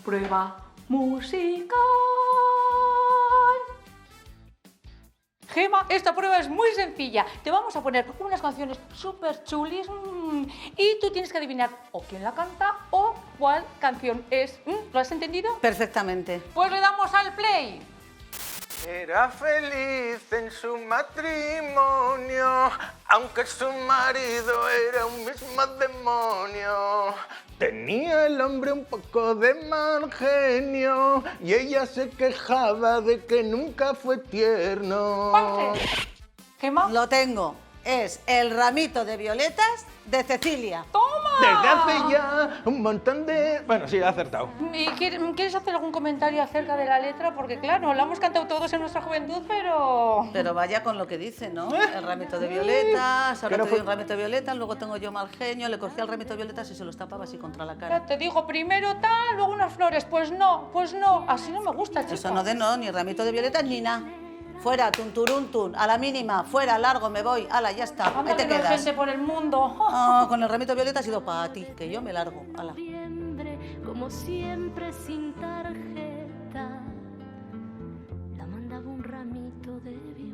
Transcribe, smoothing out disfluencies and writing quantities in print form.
Prueba musical. Gema, esta prueba es muy sencilla. Te vamos a poner unas canciones súper chulis y tú tienes que adivinar o quién la canta o cuál canción es. ¿Lo has entendido? Perfectamente. Pues le damos al play. Era feliz en su matrimonio, aunque su marido era un mismo demonio. Tenía el hombre un poco de mal genio y ella se quejaba de que nunca fue tierno. Juanfe. Gema. Lo tengo. Es El ramito de violetas de Cecilia. ¡Toma! Desde hace ya un montón de... Bueno, sí, he acertado. ¿Y quieres hacer algún comentario acerca de la letra? Porque claro, la hemos cantado todos en nuestra juventud, pero... Pero vaya con lo que dice, ¿no? El ramito de violetas, ahora Que no te doy fue- un ramito de violetas, luego tengo yo mal genio, le cogía el ramito de violetas y se lo estampaba así contra la Ya cara. te dijo primero tal, luego unas flores. Pues no, así no me gusta, chica. Eso no de no, ni ramito de violetas ni nada. Fuera, tunturuntun, a la mínima, fuera, largo, me voy, ala, ya está, ahí Anda te que no hay quedas. gente por el mundo. Ah, con el ramito de violeta ha sido para ti, que yo me largo, ala. Como siempre sin tarjeta, la mandaba un ramito de violeta.